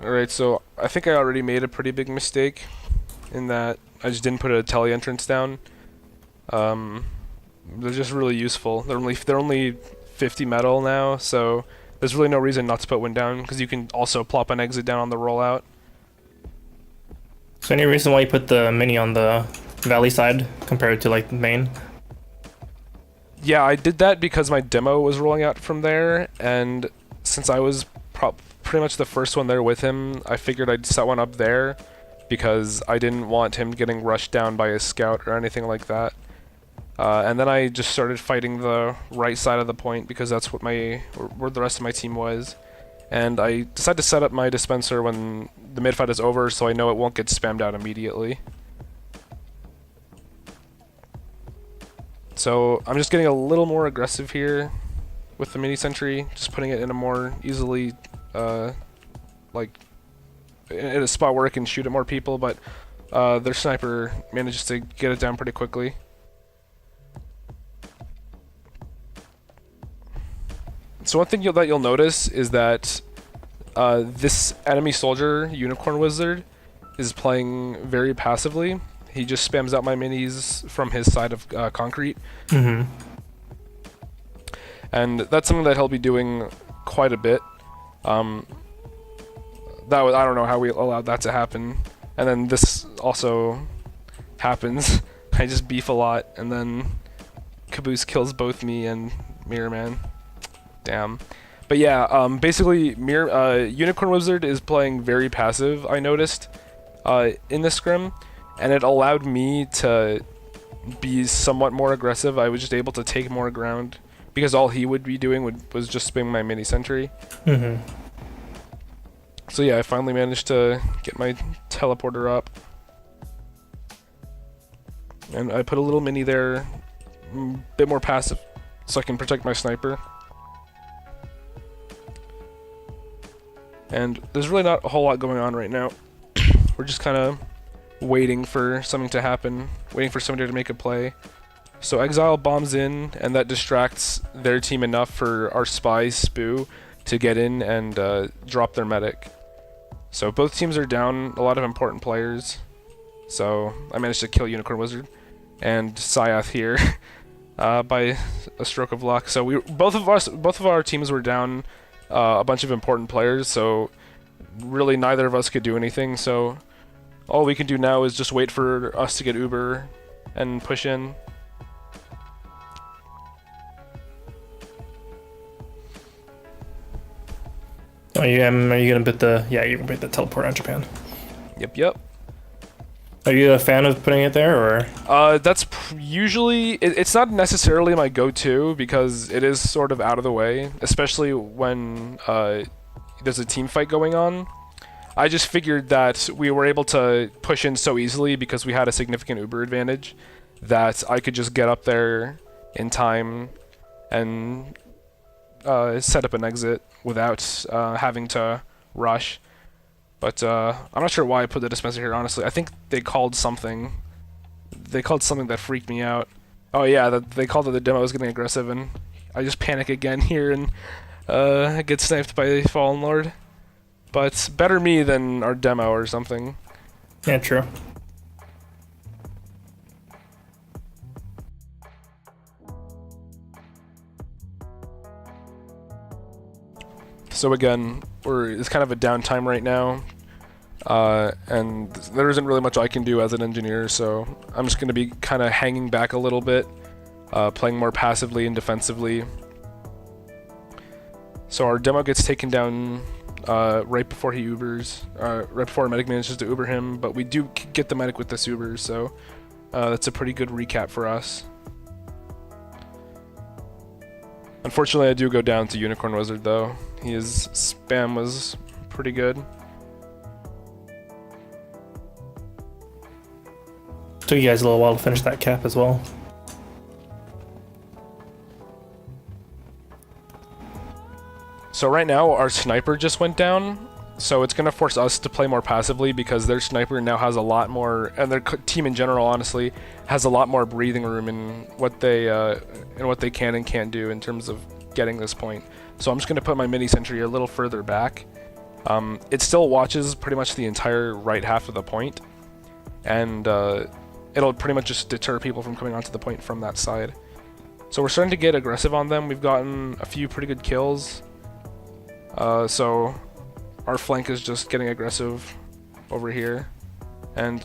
Alright, so I think I already made a pretty big mistake in that I just didn't put a tele entrance down. They're just really useful. They're only 50 metal now, so there's really no reason not to put one down because you can also plop an exit down on the rollout. So any reason why you put the mini on the valley side compared to like the main? Yeah, I did that because my demo was rolling out from there, and since I was pretty much the first one there with him, I figured I'd set one up there because I didn't want him getting rushed down by a scout or anything like that. And then I just started fighting the right side of the point because that's what where the rest of my team was. And I decided to set up my dispenser when the mid fight is over so I know it won't get spammed out immediately. So I'm just getting a little more aggressive here with the mini sentry, just putting it in a more easily, like, in a spot where it can shoot at more people, but their sniper manages to get it down pretty quickly. So one thing that you'll notice is that this enemy soldier, Unicorn Wizard, is playing very passively. He just spams out my minis from his side of concrete. Mm-hmm. And that's something that he'll be doing quite a bit. I don't know how we allowed that to happen. And then this also happens. I just beef a lot, and then Caboose kills both me and Mirror Man. Damn. But yeah, basically, Unicorn Wizard is playing very passive, I noticed, in this scrim. And it allowed me to be somewhat more aggressive. I was just able to take more ground because all he would be doing was just spamming my mini sentry. Mm-hmm. So yeah, I finally managed to get my teleporter up. And I put a little mini there, a bit more passive, so I can protect my sniper. And there's really not a whole lot going on right now. We're just kind of waiting for something to happen, waiting for somebody to make a play. So Exile bombs in, and that distracts their team enough for our spy Spoo to get in and drop their medic. So both teams are down a lot of important players. So I managed to kill Unicorn Wizard and Syath here by a stroke of luck. So both of our teams were down a bunch of important players. So really neither of us could do anything. So all we can do now is just wait for us to get Uber and push in. Oh, are you gonna put the you're gonna put the teleport on Japan? Yep. Are you a fan of putting it there, or? That's usually it's not necessarily my go-to because it is sort of out of the way, especially when there's a team fight going on. I just figured that we were able to push in so easily because we had a significant Uber advantage that I could just get up there in time and set up an exit without having to rush. But I'm not sure why I put the dispenser here, honestly. I think they called something. They called something that freaked me out. Oh yeah, they called that the demo was getting aggressive, and I just panic again here and get sniped by Fallen Lord. But better me than our demo or something. Yeah, true. So again, it's kind of a downtime right now, and there isn't really much I can do as an engineer, so I'm just going to be kind of hanging back a little bit, playing more passively and defensively. So our demo gets taken down right before he Ubers, right before our medic manages to Uber him, but we do get the medic with this Uber, so that's a pretty good recap for us. Unfortunately, I do go down to Unicorn Wizard though. His spam was pretty good. Took you guys a little while to finish that cap as well. So right now, our sniper just went down, so it's going to force us to play more passively because their sniper now has a lot more, and their team in general, honestly, has a lot more breathing room in what they can and can't do in terms of getting this point. So I'm just going to put my mini sentry a little further back, It still watches pretty much the entire right half of the point, and it'll pretty much just deter people from coming onto the point from that side. So we're starting to get aggressive on them. We've gotten a few pretty good kills. So our flank is just getting aggressive over here, and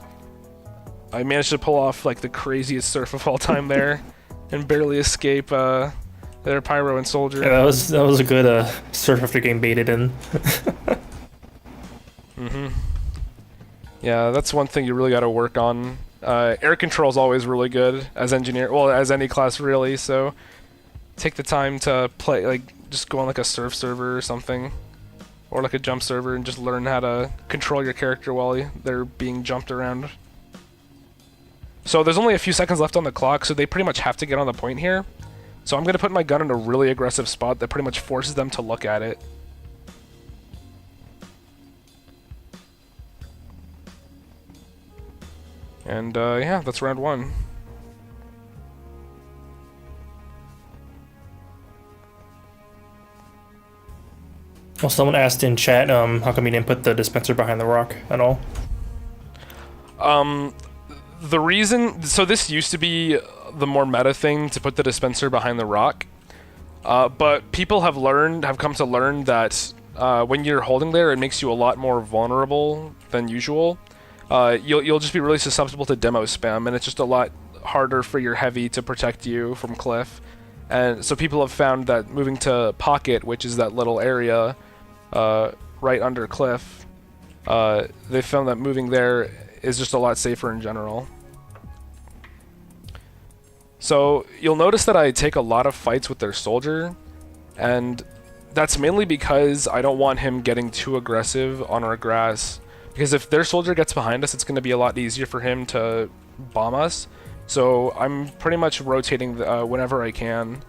I managed to pull off like the craziest surf of all time there, and barely escape their pyro and soldier. Yeah, that was a good surf after getting baited in. Yeah, that's one thing you really got to work on. Air control is always really good as engineer, well, as any class really. So take the time to play, like just go on like a surf server or something, or like a jump server, and just learn how to control your character while they're being jumped around. So there's only a few seconds left on the clock, so they pretty much have to get on the point here. So I'm gonna put my gun in a really aggressive spot that pretty much forces them to look at it. And yeah, that's round one. Well, someone asked in chat, how come you didn't put the dispenser behind the rock at all? The reason, so this used to be the more meta thing to put the dispenser behind the rock, but people have come to learn that when you're holding there, it makes you a lot more vulnerable than usual. You'll just be really susceptible to demo spam, and it's just a lot harder for your heavy to protect you from cliff. And so people have found that moving to pocket, which is that little area right under cliff, they found that moving there is just a lot safer in general. So you'll notice that I take a lot of fights with their soldier, and that's mainly because I don't want him getting too aggressive on our grass. Because if their soldier gets behind us, it's going to be a lot easier for him to bomb us. So I'm pretty much rotating whenever I can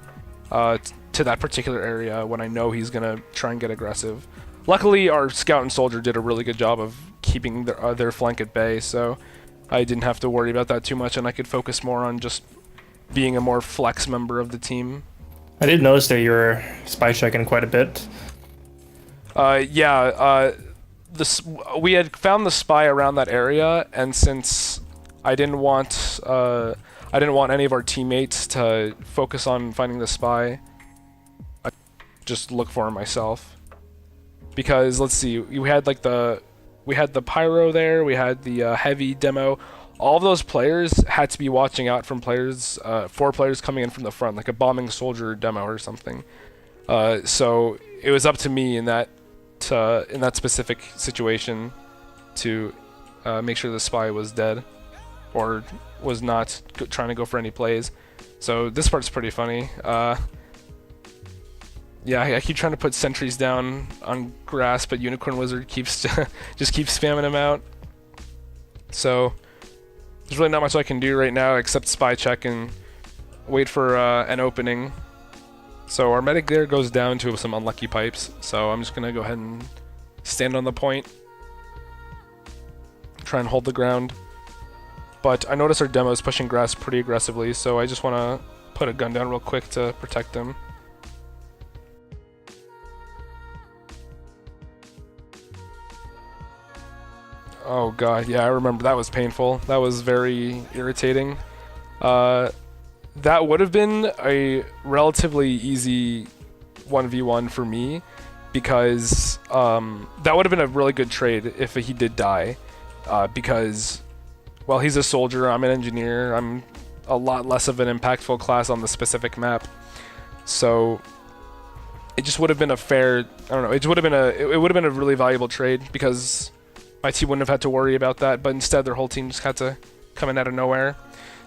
to that particular area when I know he's going to try and get aggressive. Luckily, our scout and soldier did a really good job of keeping their flank at bay, so I didn't have to worry about that too much, and I could focus more on just being a more flex member of the team. I did notice that you were spy checking quite a bit. Yeah, we had found the spy around that area, and since I didn't want any of our teammates to focus on finding the spy, I just look for him myself. Because let's see, we had the pyro there, we had the heavy demo. All of those players had to be watching out from players, 4 players coming in from the front, like a bombing soldier demo or something. So it was up to me in that specific situation to make sure the spy was dead or was not trying to go for any plays. So this part's pretty funny. Yeah, I keep trying to put sentries down on grass, but Unicorn Wizard keeps just keeps spamming them out. So there's really not much I can do right now except spy check and wait for an opening. So our medic there goes down to some unlucky pipes, so I'm just gonna go ahead and stand on the point, try and hold the ground. But I notice our demo is pushing grass pretty aggressively, so I just want to put a gun down real quick to protect him. Oh god, yeah, I remember that was painful. That was very irritating. That would have been a relatively easy 1v1 for me, because that would have been a really good trade if he did die. Because, well, he's a soldier, I'm an engineer, I'm a lot less of an impactful class on the specific map. So it just would have been a fair, I don't know, it would have been a really valuable trade, because my team wouldn't have had to worry about that, but instead their whole team just had to come in out of nowhere.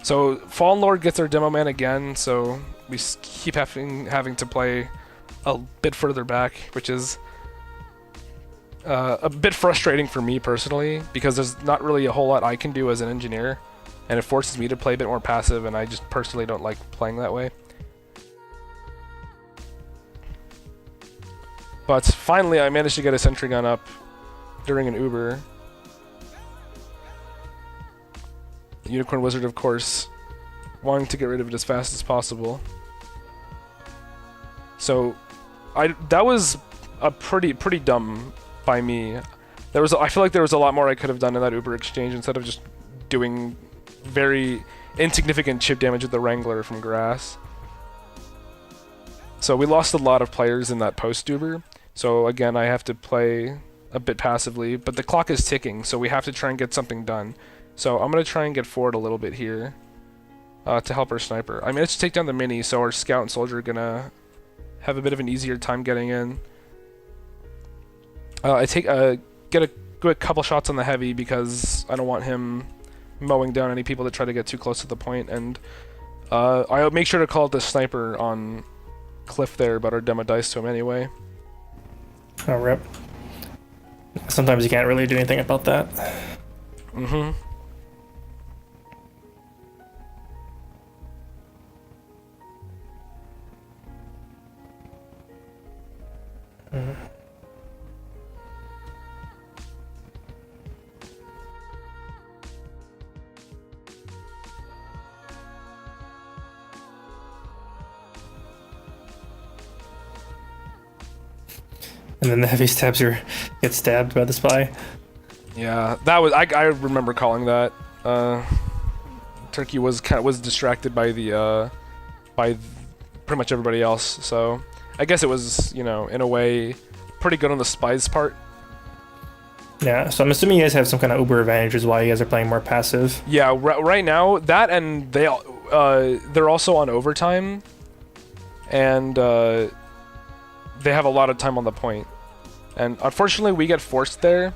So Fallen Lord gets our demo man again, so we keep having to play a bit further back, which is a bit frustrating for me personally, because there's not really a whole lot I can do as an engineer, and it forces me to play a bit more passive, and I just personally don't like playing that way. But finally I managed to get a sentry gun up during an Uber. The Unicorn Wizard, of course, wanting to get rid of it as fast as possible. So that was a pretty dumb by me. I feel like there was a lot more I could have done in that Uber exchange instead of just doing very insignificant chip damage with the Wrangler from grass. So we lost a lot of players in that post Uber. So again, I have to play a bit passively, but the clock is ticking, so we have to try and get something done. So I'm going to try and get forward a little bit here to help our sniper. I managed to take down the mini, so our scout and soldier are going to have a bit of an easier time getting in. Get a good couple shots on the heavy because I don't want him mowing down any people that try to get too close to the point, and I'll make sure to call out the sniper on cliff there, but our demo dice to him anyway. Oh, rip. Sometimes you can't really do anything about that. Mm-hmm. And then the heavy stabs get stabbed by the spy. Yeah, that was I remember calling that. Turkey was distracted by by pretty much everybody else. So I guess it was, you know, in a way pretty good on the spy's part. Yeah, so I'm assuming you guys have some kind of Uber advantage, is why you guys are playing more passive. Yeah, right now that, and they're also on overtime, and they have a lot of time on the point. And unfortunately, we get forced there,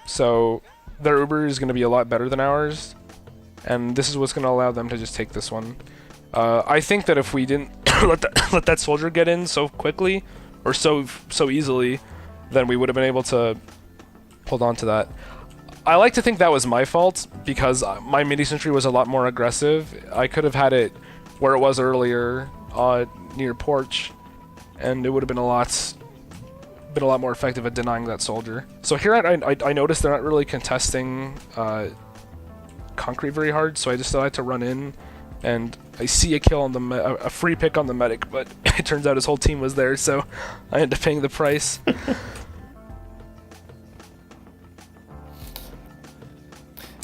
so their Uber is going to be a lot better than ours, and this is what's going to allow them to just take this one. I think that if we didn't let that soldier get in so quickly, or so easily, then we would have been able to hold on to that. I like to think that was my fault, because my mini-sentry was a lot more aggressive. I could have had it where it was earlier, near porch, and it would have been a lot more effective at denying that soldier. So here I noticed they're not really contesting concrete very hard, so I decided to run in, and I see a kill on a free pick on the medic, but it turns out his whole team was there, so I ended up paying the price.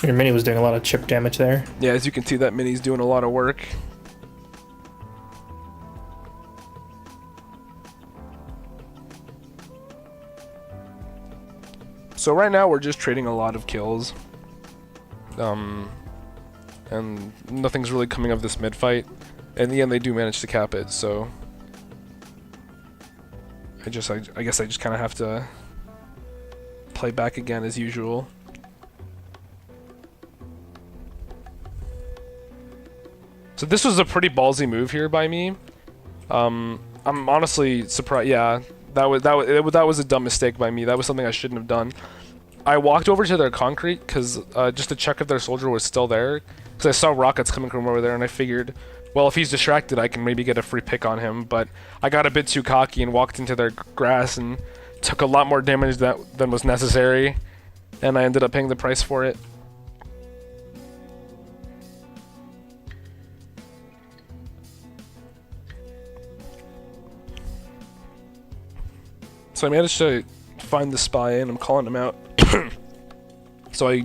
Your mini was doing a lot of chip damage there. Yeah, as you can see, that mini's doing a lot of work. So right now we're just trading a lot of kills, and nothing's really coming of this mid fight. In the end, they do manage to cap it. So I guess I just kind of have to play back again as usual. So this was a pretty ballsy move here by me. I'm honestly surprised. Yeah. That was a dumb mistake by me. That was something I shouldn't have done. I walked over to their concrete because just to check if their soldier was still there, because I saw rockets coming from over there, and I figured, well, if he's distracted, I can maybe get a free pick on him. But I got a bit too cocky and walked into their grass and took a lot more damage than was necessary, and I ended up paying the price for it. So I managed to find the spy, and I'm calling him out. So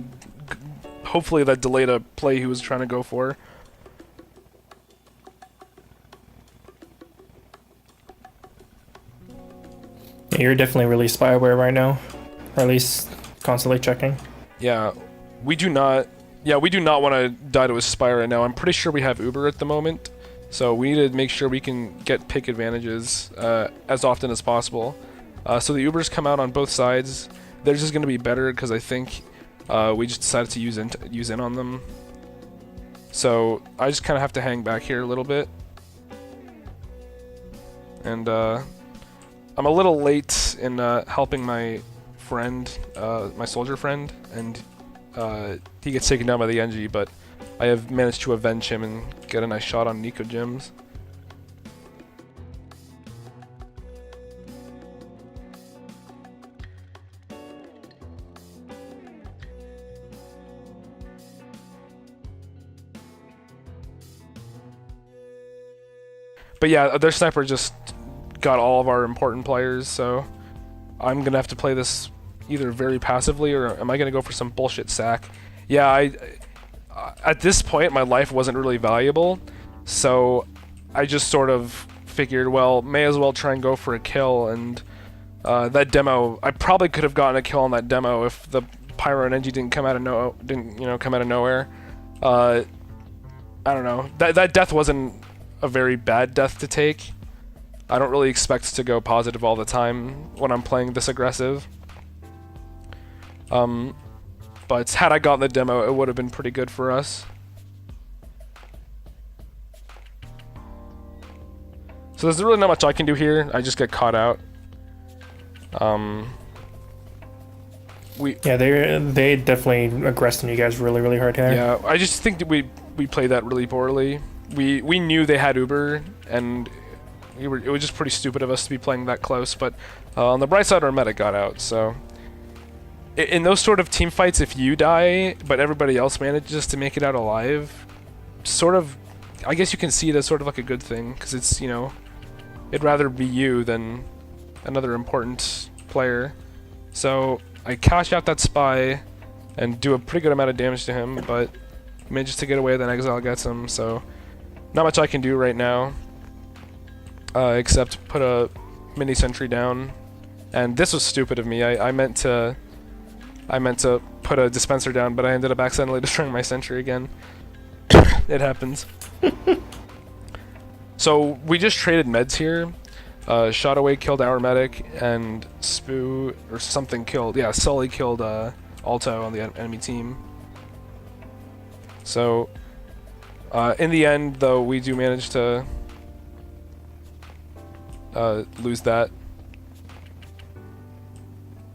hopefully that delayed a play he was trying to go for. Yeah, you're definitely really spy aware right now, or at least constantly checking. Yeah, we do not want to die to a spy right now. I'm pretty sure we have Uber at the moment, so we need to make sure we can get pick advantages as often as possible. So the Ubers come out on both sides. They're just going to be better because I think we just decided to use in on them. So I just kind of have to hang back here a little bit. And I'm a little late in helping my friend, my soldier friend, and he gets taken down by the Engie, but I have managed to avenge him and get a nice shot on Nico Jims. But yeah, their sniper just got all of our important players, so I'm gonna have to play this, either very passively or am I gonna go for some bullshit sack? Yeah, I at this point my life wasn't really valuable, so I just sort of figured, well, may as well try and go for a kill. And that demo, I probably could have gotten a kill on that demo if the Pyro and Engie didn't come out of nowhere. I don't know. That death wasn't a very bad death to take. I don't really expect to go positive all the time when I'm playing this aggressive. But had I gotten the demo, it would have been pretty good for us. So there's really not much I can do here. I just get caught out. Yeah, they definitely aggressed on you guys really hard here. Yeah, I just think that we played that really poorly. We knew they had Uber, and it was just pretty stupid of us to be playing that close. But on the bright side, our medic got out. So in those sort of team fights, if you die but everybody else manages to make it out alive, sort of, I guess you can see it as sort of like a good thing, because it's, you know, it'd rather be you than another important player. So I cash out that spy and do a pretty good amount of damage to him, but he manages to get away, then Exile gets him, so not much I can do right now, except put a mini sentry down. And this was stupid of me. I meant to put a dispenser down, but I ended up accidentally destroying my sentry again. It happens. So we just traded meds here. Shot away killed our medic, and Spoo or something killed. Yeah, Sully killed Alto on the enemy team. So in the end, though, we do manage to lose that.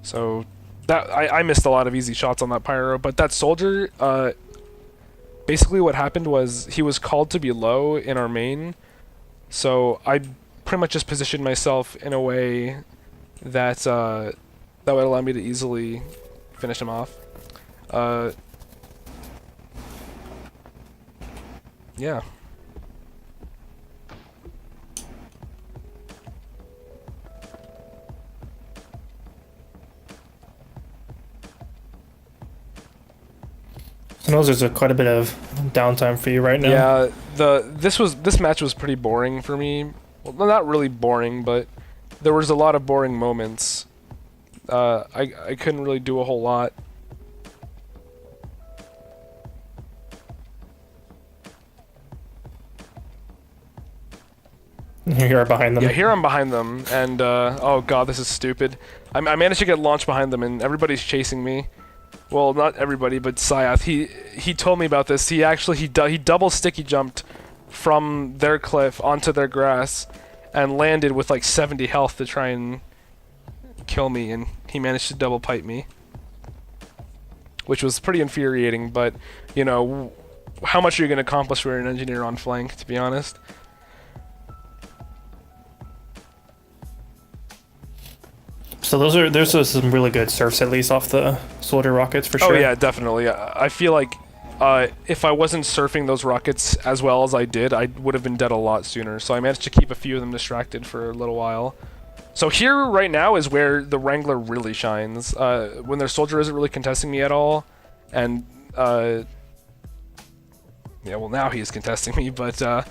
So that I missed a lot of easy shots on that Pyro, but that soldier, basically what happened was he was called to be low in our main, so I pretty much just positioned myself in a way that that would allow me to easily finish him off. Yeah. So there's quite a bit of downtime for you right now. Yeah, this match was pretty boring for me. Well, not really boring, but there was a lot of boring moments. I couldn't really do a whole lot. Here you are behind them. Yeah, here I'm behind them, and oh god, this is stupid. I managed to get launched behind them, and everybody's chasing me. Well, not everybody, but Syath. He told me about this. He actually he double sticky jumped from their cliff onto their grass, and landed with like 70 health to try and kill me, and he managed to double pipe me, which was pretty infuriating. But you know, how much are you going to accomplish with an engineer on flank, to be honest? So there's some really good surfs, at least off the soldier rockets, for sure. Oh yeah, definitely. I feel like if I wasn't surfing those rockets as well as I did, I would have been dead a lot sooner. So I managed to keep a few of them distracted for a little while. So here right now is where the Wrangler really shines. When their soldier isn't really contesting me at all, and yeah, well now he is contesting me, but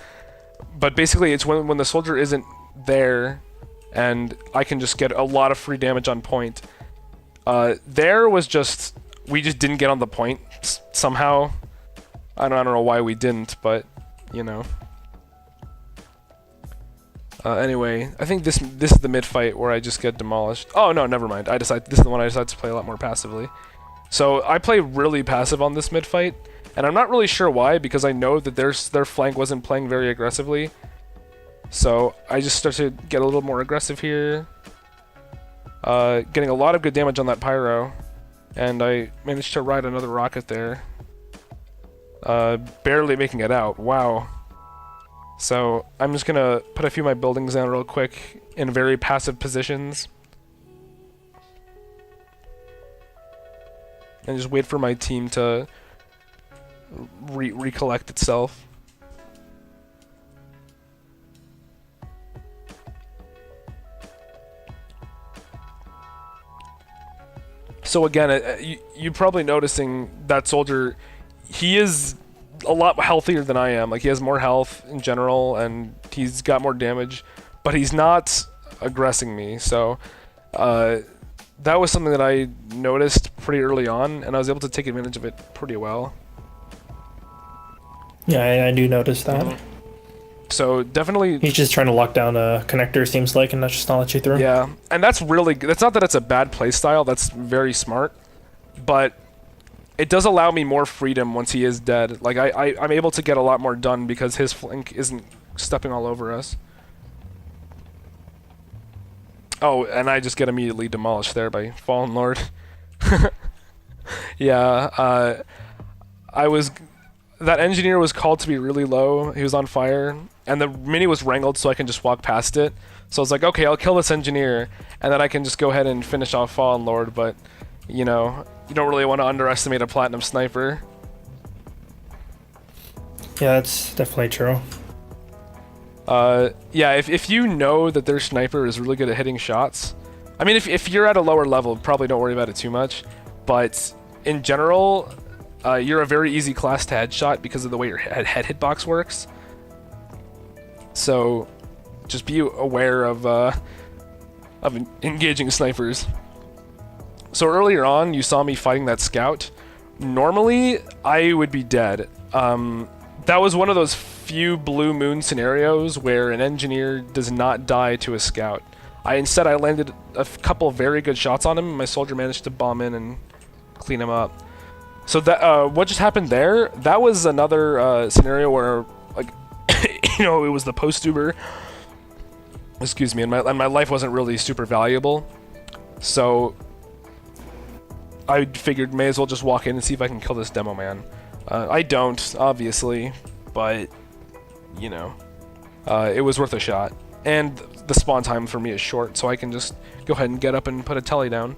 basically it's when the soldier isn't there, and I can just get a lot of free damage on point. There was just, we just didn't get on the point somehow. I don't know why we didn't, but you know. Anyway, I think this is the mid fight where I just get demolished. Oh no, never mind. This is the one I decided to play a lot more passively. So I play really passive on this mid fight, and I'm not really sure why, because I know that their flank wasn't playing very aggressively. So I just start to get a little more aggressive here, getting a lot of good damage on that Pyro, and I managed to ride another rocket there, barely making it out. Wow. So I'm just gonna put a few of my buildings down real quick in very passive positions, and just wait for my team to recollect itself. So again, you're probably noticing that soldier, he is a lot healthier than I am. Like, he has more health in general, and he's got more damage, but he's not aggressing me. So that was something that I noticed pretty early on, and I was able to take advantage of it pretty well. Yeah, I do notice that. Mm-hmm. So definitely, he's just trying to lock down a connector, seems like, and not just not let you through. Yeah, and that's really good. That's not that it's a bad playstyle. That's very smart, but it does allow me more freedom once he is dead. Like, I'm able to get a lot more done because his flank isn't stepping all over us. Oh, and I just get immediately demolished there by Fallen Lord. Yeah, that engineer was called to be really low. He was on fire, and the mini was wrangled so I can just walk past it. So I was like, okay, I'll kill this engineer, and then I can just go ahead and finish off Fallen Lord, but, you know, you don't really want to underestimate a platinum sniper. Yeah, that's definitely true. Yeah, if you know that their sniper is really good at hitting shots, I mean, if you're at a lower level, probably don't worry about it too much, but in general, you're a very easy class to headshot because of the way your head hitbox works. So just be aware of engaging snipers. So earlier on, you saw me fighting that scout. Normally, I would be dead. That was one of those few blue moon scenarios where an engineer does not die to a scout. Instead, I landed a couple of very good shots on him, and my soldier managed to bomb in and clean him up. So that what just happened there, that was another scenario where, like, you know, it was the post-uber. Excuse me, and my life wasn't really super valuable. So I figured may as well just walk in and see if I can kill this demo man. I don't, obviously, but, you know, it was worth a shot. And the spawn time for me is short, so I can just go ahead and get up and put a telly down.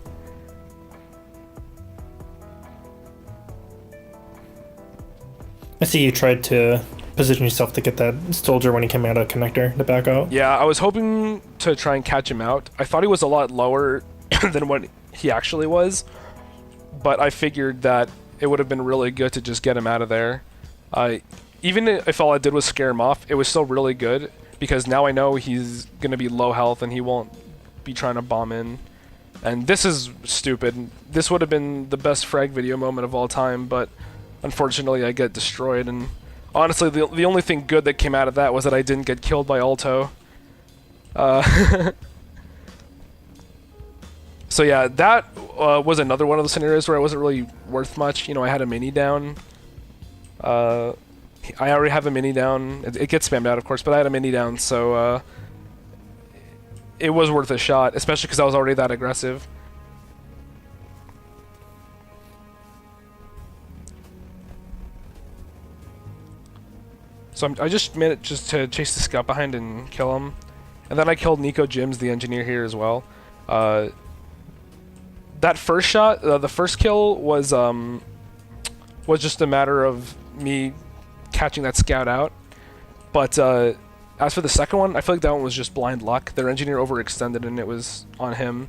I see you tried to position yourself to get that soldier when he came out of connector to back out. Yeah, I was hoping to try and catch him out. I thought he was a lot lower than what he actually was, but I figured that it would have been really good to just get him out of there. Even if all I did was scare him off, it was still really good, because now I know he's going to be low health and he won't be trying to bomb in. And this is stupid. This would have been the best frag video moment of all time, but unfortunately I get destroyed, and honestly the only thing good that came out of that was that I didn't get killed by Alto. So yeah, that was another one of the scenarios where it wasn't really worth much. You know, I had a mini down. I already have a mini down. It gets spammed out, of course, but I had a mini down, so it was worth a shot, especially because I was already that aggressive. So I just managed just to chase the scout behind and kill him. And then I killed Nico Jims, the engineer here as well. That first shot, the first kill was just a matter of me catching that scout out. But as for the second one, I feel like that one was just blind luck. Their engineer overextended and it was on him.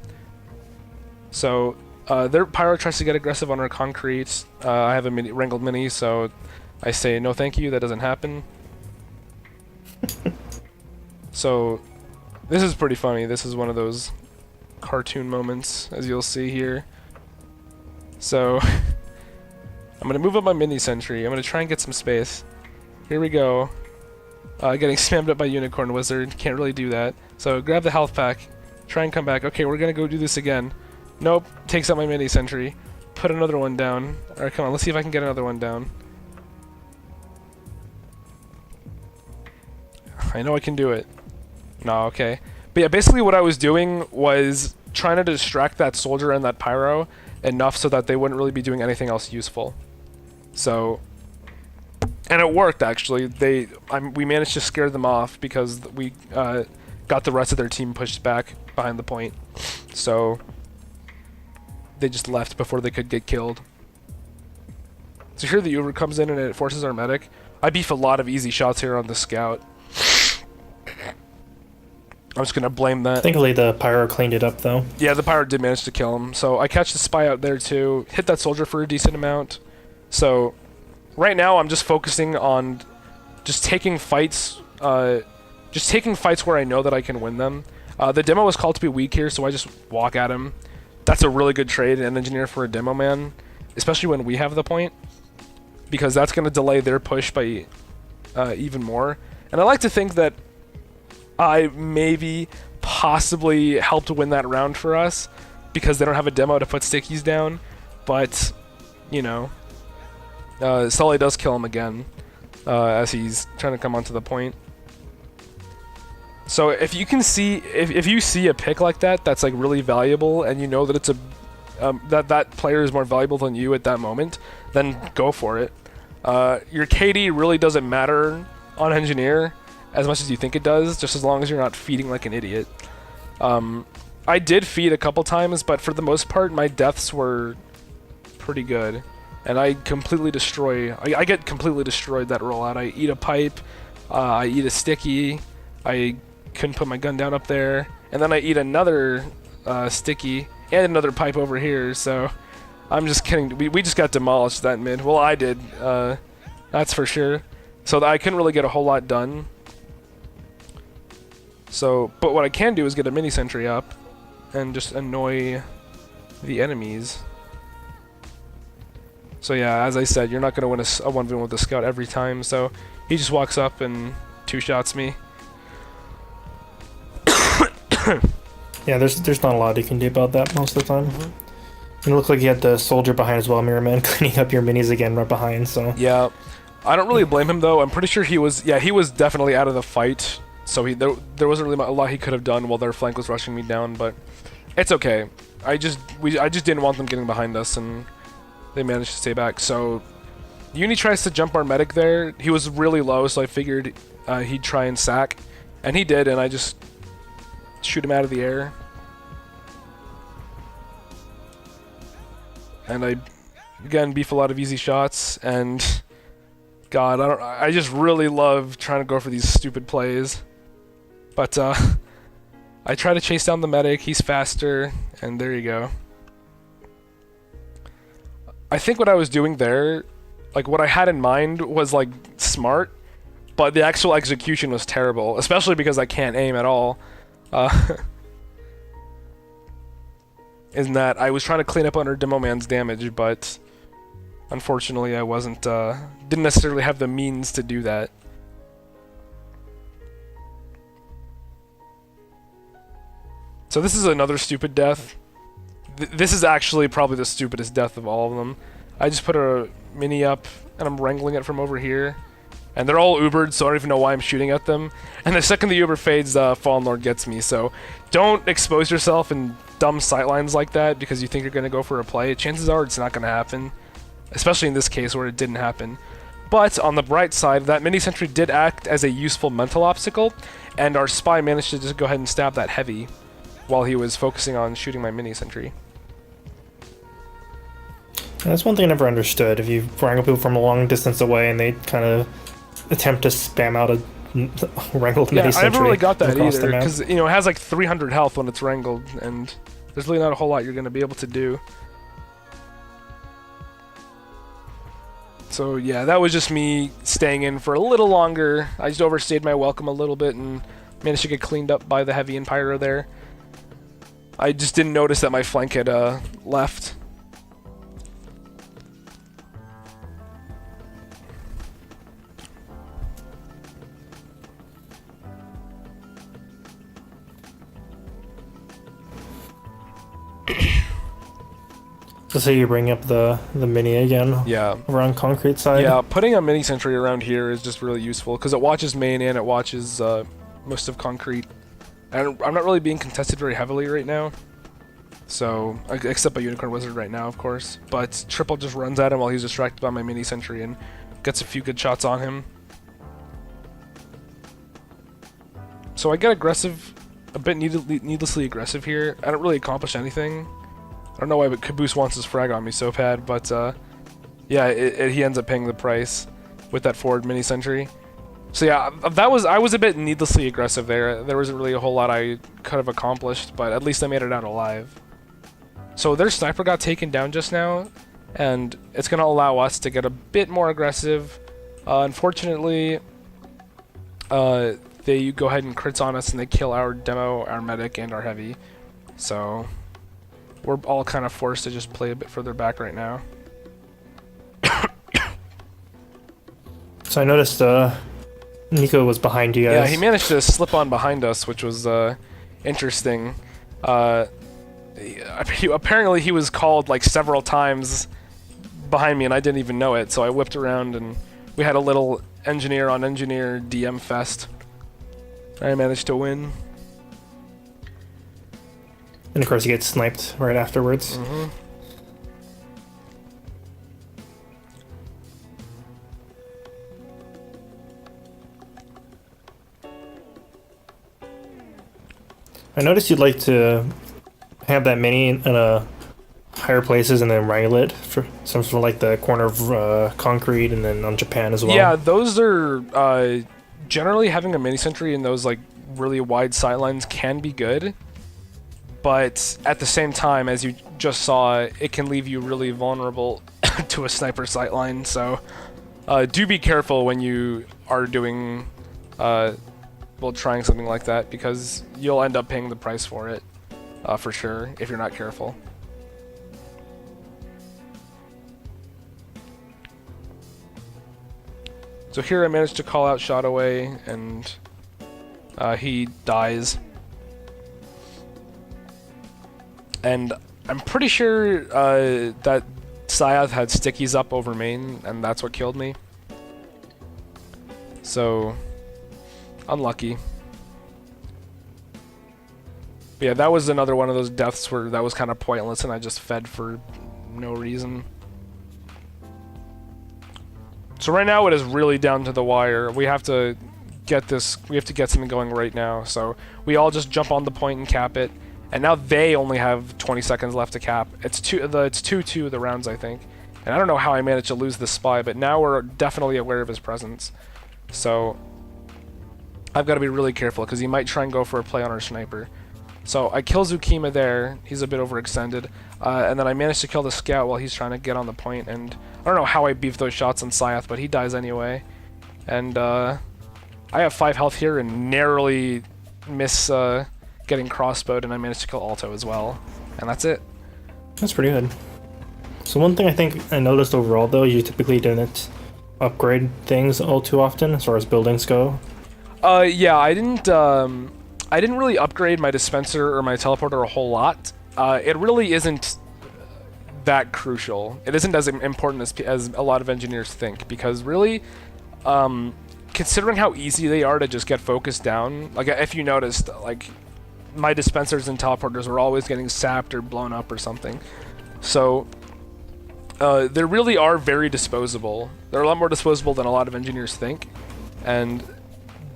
So their pyro tries to get aggressive on our concrete. I have a wrangled mini, so I say no thank you, that doesn't happen. So this is pretty funny. This is one of those cartoon moments, as you'll see here. So I'm gonna move up my mini sentry. I'm gonna try and get some space. Here we go. Getting spammed up by Unicorn Wizard. Can't really do that. So grab the health pack. Try and come back. Okay, we're gonna go do this again. Nope. Takes out my mini sentry. Put another one down. Alright, come on. Let's see if I can get another one down. I know I can do it. No, okay. But yeah, basically what I was doing was trying to distract that soldier and that pyro enough so that they wouldn't really be doing anything else useful. So, and it worked actually. We managed to scare them off because we got the rest of their team pushed back behind the point. So they just left before they could get killed. So here the Uber comes in and it forces our medic. I beef a lot of easy shots here on the scout. I'm just gonna blame that. Thankfully, the pyro cleaned it up, though. Yeah, the pirate did manage to kill him. So I catch the spy out there too. Hit that soldier for a decent amount. So right now I'm just focusing on just taking fights. Just taking fights where I know that I can win them. The demo was called to be weak here, so I just walk at him. That's a really good trade, an engineer for a demo man, especially when we have the point, because that's going to delay their push by even more. And I like to think that I maybe possibly helped win that round for us, because they don't have a demo to put stickies down, but, you know, Sully does kill him again, as he's trying to come onto the point. So if you can see, if you see a pick like that that's like really valuable, and you know that it's that player is more valuable than you at that moment, then go for it. Your KD really doesn't matter on Engineer as much as you think it does, just as long as you're not feeding like an idiot. I did feed a couple times, but for the most part my deaths were pretty good, and I completely destroy. I get completely destroyed that rollout. I eat a pipe, I eat a sticky, I couldn't put my gun down up there, and then I eat another sticky and another pipe over here, so I'm just kidding. We just got demolished that mid. Well, I did, that's for sure. So I couldn't really get a whole lot done. So, but what I can do is get a mini sentry up and just annoy the enemies. So yeah, as I said, you're not going to win a 1v1 with the scout every time, so he just walks up and two-shots me. Yeah, there's not a lot you can do about that most of the time. Mm-hmm. It looked like you had the soldier behind as well, Mirror Man, cleaning up your minis again right behind, so... Yeah, I don't really blame him, though. I'm pretty sure he was definitely out of the fight, so there wasn't really a lot he could have done while their flank was rushing me down, but it's okay. I just didn't want them getting behind us, and they managed to stay back. So Uni tries to jump our medic there. He was really low, so I figured he'd try and sack, and he did, and I just shoot him out of the air. And I, again, beef a lot of easy shots, and God, I just really love trying to go for these stupid plays. But I try to chase down the medic, he's faster, and there you go. I think what I was doing there, like what I had in mind was like smart, but the actual execution was terrible, especially because I can't aim at all. In that I was trying to clean up under Demo Man's damage, but unfortunately I wasn't, didn't necessarily have the means to do that. So this is another stupid death. This is actually probably the stupidest death of all of them. I just put a mini up and I'm wrangling it from over here. And they're all Ubered, so I don't even know why I'm shooting at them. And the second the Uber fades, Fallen Lord gets me. So don't expose yourself in dumb sightlines like that because you think you're going to go for a play. Chances are it's not going to happen, especially in this case where it didn't happen. But on the bright side, that mini sentry did act as a useful mental obstacle, and our spy managed to just go ahead and stab that heavy while he was focusing on shooting my mini sentry. That's one thing I never understood. If you wrangle people from a long distance away and they kind of attempt to spam out a wrangled mini sentry. I never really got that either, because you know it has like 300 health when it's wrangled, and there's really not a whole lot you're going to be able to do. So yeah, that was just me staying in for a little longer. I just overstayed my welcome a little bit and managed to get cleaned up by the heavy and pyro there. I just didn't notice that my flank had left. So you bring up the mini again? Yeah. Around concrete side? Yeah, putting a mini sentry around here is just really useful because it watches main and it watches most of concrete. And I'm not really being contested very heavily right now. So, except by Unicorn Wizard right now, of course. But Triple just runs at him while he's distracted by my mini sentry and gets a few good shots on him. So I get aggressive, a bit needlessly aggressive here. I don't really accomplish anything. I don't know why, but Caboose wants his frag on me so bad, but yeah, he ends up paying the price with that forward mini sentry. So yeah, I was a bit needlessly aggressive there. There wasn't really a whole lot I could have accomplished, but at least I made it out alive. So their sniper got taken down just now, and it's going to allow us to get a bit more aggressive. Unfortunately, they go ahead and crits on us and they kill our demo, our medic, and our heavy. So we're all kind of forced to just play a bit further back right now. So I noticed Nico was behind you guys. Yeah, he managed to slip on behind us, which was interesting. Apparently he was called like several times behind me and I didn't even know it, so I whipped around and we had a little engineer on engineer DM fest. I managed to win. And of course you get sniped right afterwards. Mm-hmm. I noticed you'd like to have that mini in higher places and then wrangle it for some sort of like the corner of concrete and then on Japan as well. Yeah, those are generally having a mini sentry in those like really wide sightlines can be good, but at the same time, as you just saw, it can leave you really vulnerable to a sniper sightline. So do be careful when you are doing well, trying something like that, because you'll end up paying the price for it for sure if you're not careful. So here I managed to call out shot away, and he dies. And I'm pretty sure that Syath had stickies up over main, and that's what killed me. So, unlucky. But yeah, that was another one of those deaths where that was kind of pointless, and I just fed for no reason. So right now it is really down to the wire. We have to get this. We have to get something going right now. So we all just jump on the point and cap it. And now they only have 20 seconds left to cap. It's 2-2 the rounds, I think. And I don't know how I managed to lose this spy, but now we're definitely aware of his presence. So I've got to be really careful because he might try and go for a play on our sniper. So I kill Zukima there. He's a bit overextended. And then I managed to kill the scout while he's trying to get on the point. And I don't know how I beefed those shots on Syath, but he dies anyway. And I have 5 health here and narrowly miss getting crossbowed, and I managed to kill Alto as well. And that's it. That's pretty good. So one thing I think I noticed overall, though, you typically didn't upgrade things all too often as far as buildings go. Yeah, I didn't really upgrade my dispenser or my teleporter a whole lot. It really isn't that crucial. It isn't as important as a lot of engineers think, because really, considering how easy they are to just get focused down, like if you noticed, like my dispensers and teleporters were always getting sapped or blown up or something. So they really are very disposable. They're a lot more disposable than a lot of engineers think, and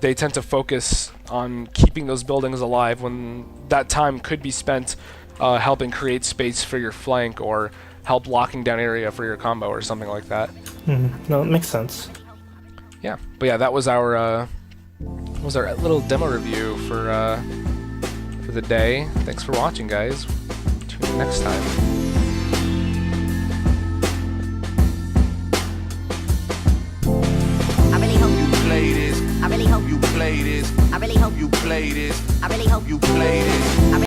they tend to focus on keeping those buildings alive when that time could be spent helping create space for your flank or help locking down area for your combo or something like that. No, it makes sense. Yeah, but yeah, that was our little demo review for the day. Thanks for watching, guys. Tune in next time. I really hope you play this. I really hope you play this. I really hope you play this. I really hope you play this.